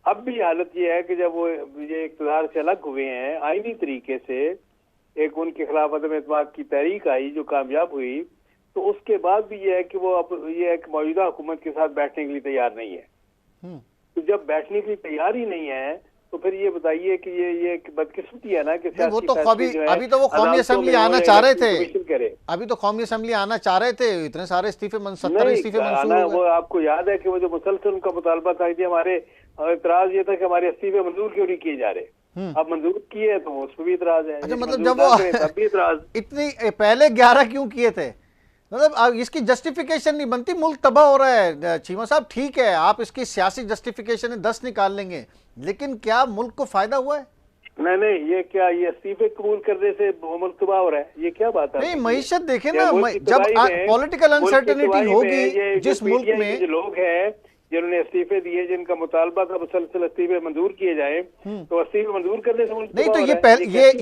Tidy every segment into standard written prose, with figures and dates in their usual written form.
अब भी हालत ये है कि जब वो ये इक़्तिदार से अलग हुए हैं आईनी तरीके से, एक उनके खिलाफ अदम एतमाद की तहरीक आई जो कामयाब हुई, तो उसके बाद भी ये है कि वो अब ये एक मौजूदा हुकूमत के साथ बैठने के लिए तैयार नहीं है। तो जब बैठने के लिए तैयार ही नहीं है तो फिर ये बताइए कि ये बदकिस्मती है ना कि वो तो अभी तो वो कौमी असेंबली आना चाह रहे थे, अभी तो कौमी असेंबली आना चाह रहे थे, इतने सारे इस्तीफे 70 इस्तीफे मंजूर हो गए। वो आपको याद है कि वो जो मुसलसल उनका मुतालबा था कि हमारे इतराज ये था कि हमारे इस्तीफे मंजूर क्यों नहीं किए जा रहे, अब मंजूर किए तो उस पर भी इतराज है। अच्छा, मतलब जब वो भी इतराज इतनी पहले 11 क्यों किए थे, मतलब इसकी जस्टिफिकेशन नहीं बनती। मुल्क तबाह हो रहा है चीमा साहब, ठीक है आप इसकी सियासी जस्टिफिकेशन 10 निकाल लेंगे, लेकिन क्या मुल्क को फायदा हुआ है? नहीं, ये क्या, ये इस्तीफे कबूल करने से मुल्क तबाह हो रहा है, ये क्या बात है? नहीं, मईशत देखे ना, जब पॉलिटिकल अनसर्टेनिटी होगी जिस मुल्क में जो लोग हैं जिन्होंने इस्तीफे दिए, जिनका मुतालबा था मुसलसल इस्तीफे मंजूर किए जाए, तो इस्तीफे मंजूर करने से मुल्क नहीं, तो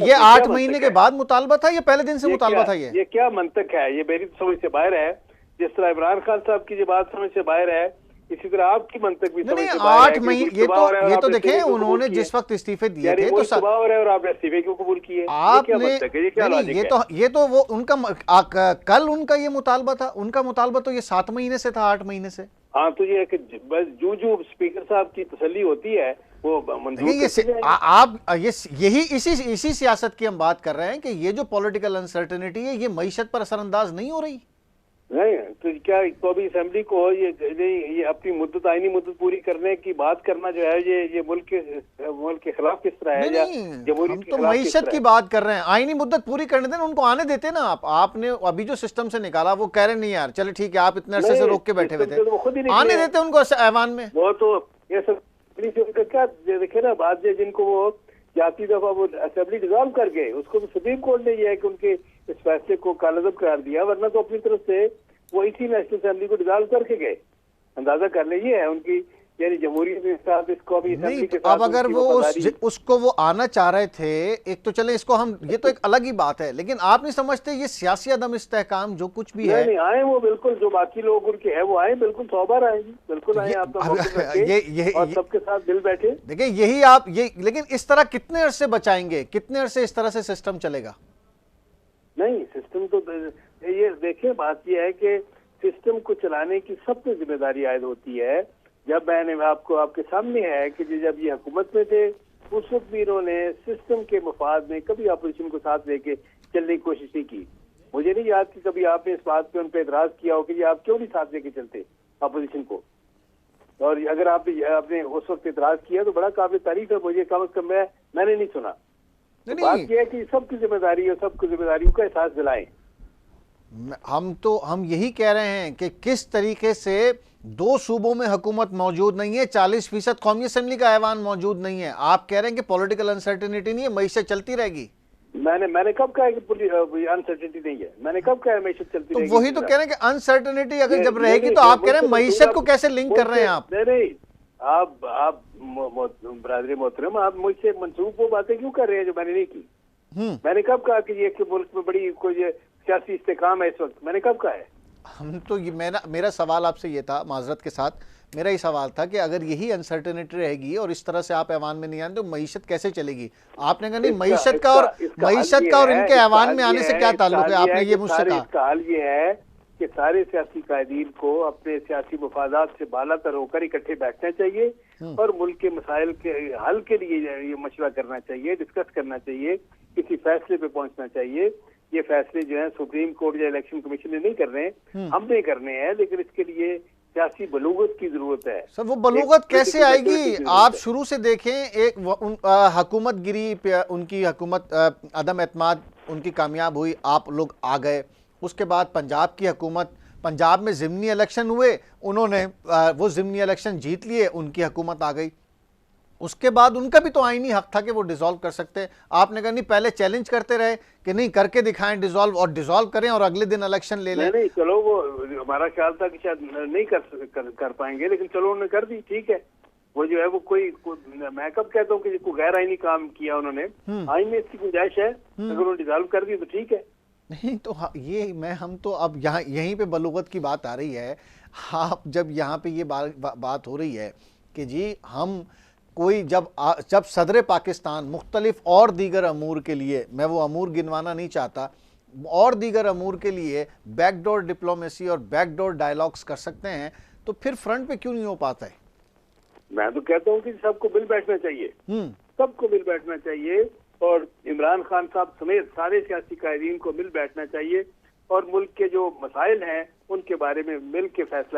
ये 8 महीने के बाद मुतालबा था, ये पहले दिन से मुतालबा था? ये क्या मंतक है? ये मेरी समझ से बाहर है। जिस तरह इमरान खान साहब की जो बात समझ से बाहर है, इसी तरह आपकी मंतक भी समझ से बाहर है। 8 महीने ये तो देखें, उन्होंने जिस वक्त इस्तीफे दिए थे तो और आपने इस्तीफे क्यों कबूल किए? आपने ये तो वो उनका कल उनका ये मुतालबा था, उनका मुतालबा तो ये 7 महीने से था, 8 महीने से। हाँ, तो ये बस जो स्पीकर साहब की तसल्ली होती है वो आप यही इसी सियासत की हम बात कर रहे हैं कि ये जो पॉलिटिकल अनसर्टेनिटी है ये मईशत पर असरअंदाज नहीं हो रही। नहीं, तो क्या कौमी असेंबली को ये अपनी मुद्दत, आईनी मुद्दत पूरी करने की बात करना जो है, ये मुल्क के खिलाफ किस तरह है? हम तो मईशत की बात कर रहे हैं, आईनी मुद्दत पूरी करने देना, उनको आने देते ना। आपने अभी जो सिस्टम से निकाला वो कह रहे नहीं यार, चले ठीक है आप इतने अरसे से रोक के बैठे हुए थे, आने देते उनको ऐवान में। वो तो ये सब क्या देखे ना, बात जिनको वो जाती दफा वो असेंबली डिजॉल्व कर गए, उसको तो सुप्रीम कोर्ट ने यह है कि उनके इस फैसले को कालअदब करार दिया, वरना तो अपनी तरफ से वो इसी नेशनल असेंबली को डिजॉल्व करके गए। अंदाजा कर ले, ये है उनकी, यानी जमहूरियत के साथ इसको भी असेंबली के साथ। अब अगर वो उसको वो आना चाह रहे थे, एक तो चले इसको हम, ये तो एक अलग ही बात है, लेकिन आप नहीं समझते ये सियासी अदम इस्तेहकाम जो कुछ भी है? नहीं आए वो, बिल्कुल जो बाकी लोग उनके हैं वो आए, बिल्कुल 100 बार आएंगे, बिल्कुल आए आप और सबके साथ दिल बैठे। देखिए यही आप लेकिन इस तरह कितने अरसे बचाएंगे, कितने अरसे इस तरह से सिस्टम चलेगा? नहीं, सिस्टम तो ये देखिए, बात यह है कि सिस्टम को चलाने की सब पे जिम्मेदारी आयद होती है। जब मैंने आपको आपके सामने है कि जब ये हुकूमत में थे उस वक्त भी इन्होंने सिस्टम के मफाद में कभी अपोजिशन को साथ लेके चलने की कोशिश नहीं की। मुझे नहीं याद कि कभी आपने इस बात पे उन पर एतराज किया हो कि आप क्यों नहीं साथ लेके चलते अपोजिशन को, और अगर आपने उस वक्त एतराज किया तो बड़ा काबिल तारीफ है। मुझे कम से कम मैंने नहीं सुना। बात यह है कि सबकी जिम्मेदारी है, सबको जिम्मेदारियों का एहसास दिलाएं। हम यही कह रहे हैं कि किस तरीके से 2 सूबों में हुकूमत मौजूद नहीं है, 40% कौमी असेंबली का ऐवान मौजूद नहीं है, आप कह रहे हैं कि पॉलिटिकल अनसर्टेनिटी नहीं है, मईशत चलती रहेगी। मैंने कब कहा कि अनसर्टेनिटी नहीं है? मैंने कब कहा मईशत चलती रहेगी? तो वही तो कह रहे हैं कि अनसर्टेनिटी अगर जब रहेगी तो आप कह रहे हैं मईशत को कैसे लिंक कर रहे हैं आप? नहीं, आप बरादरी मोहतरम, आप मुझसे मंसूब वो बातें क्यों कर रहे हैं जो मैंने नहीं की? मैंने कब कहा कि ये मुल्क में बड़ी कोई सियासी इस्तेकाम है इस वक्त? मैंने कब कहा है? हम तो ये मेरा सवाल आपसे ये था, माजरत के साथ मेरा ही सवाल था कि अगर यही अनसर्टेनिटी रहेगी और इस तरह से आप ऐवान में नहीं आए तो मईशत कैसे चलेगी? आपने कहा नहीं, मईशत का और इनके ऐवान में आने से क्या ताल्लुक है? आपने ये मुझसे कहा। इसका हाल ये है कि सारे सियासी कायदीन को अपने सियासी मफादात से बालातर होकर इकट्ठे बैठना चाहिए और मुल्क के मसाइल के हल के लिए ये मशवरा करना चाहिए, डिस्कस करना चाहिए, किसी फैसले पे पहुंचना चाहिए। ये फैसले जो है सुप्रीम कोर्ट या इलेक्शन कमीशन ने नहीं करने, हमने करने हैं, लेकिन इसके लिए सियासी बलूगत की जरूरत है। सर वो बलूगत कैसे आएगी? आप शुरू से देखें, एक हुकूमत गिरी, उनकी हुकूमत अदम एतमाद उनकी कामयाब हुई, आप लोग आ गए, उसके बाद पंजाब की हुकूमत, पंजाब में ज़िमनी इलेक्शन हुए, उन्होंने वो ज़िमनी इलेक्शन जीत लिए, उनकी हुकूमत आ गई। उसके बाद उनका भी तो आईनी हक था कि वो डिसॉल्व कर सकते हैं। आपने कहा नहीं, पहले चैलेंज करते रहे कि नहीं करके दिखाएं डिसॉल्व, और डिसॉल्व करें और अगले दिन इलेक्शन ले लें। नहीं, चलो वो हमारा ख्याल था कि शायद नहीं कर पाएंगे, लेकिन चलो उन्होंने कर दी, ठीक है। वो जो है वो कोई मैं कब कहता हूँ कि कोई गैर आईनी काम किया उन्होंने, आईन में इसकी गुंजाइश है, अगर उन्होंने डिसॉल्व कर दी तो ठीक है। नहीं तो हम तो अब यहाँ यहीं पे बलूगत की बात आ रही है। आप जब यहाँ पे ये बात हो रही है कि जी हम कोई जब सदर पाकिस्तान मुख्तलिफ और दीगर अमूर के लिए, मैं वो अमूर गिनवाना नहीं चाहता, और दीगर अमूर के लिए बैकडोर डिप्लोमेसी और बैकडोर डायलॉग्स कर सकते हैं, तो फिर फ्रंट पे क्यों नहीं हो पाता है? मैं तो कहता हूँ कि सबको मिल बैठना चाहिए, सबको मिल बैठना चाहिए, और इमरान खान साहब समेत सारे सियासी कायदीन को मिल बैठना चाहिए, और मुल्क के जो मसाइल हैं उनके बारे में मिल के फैसला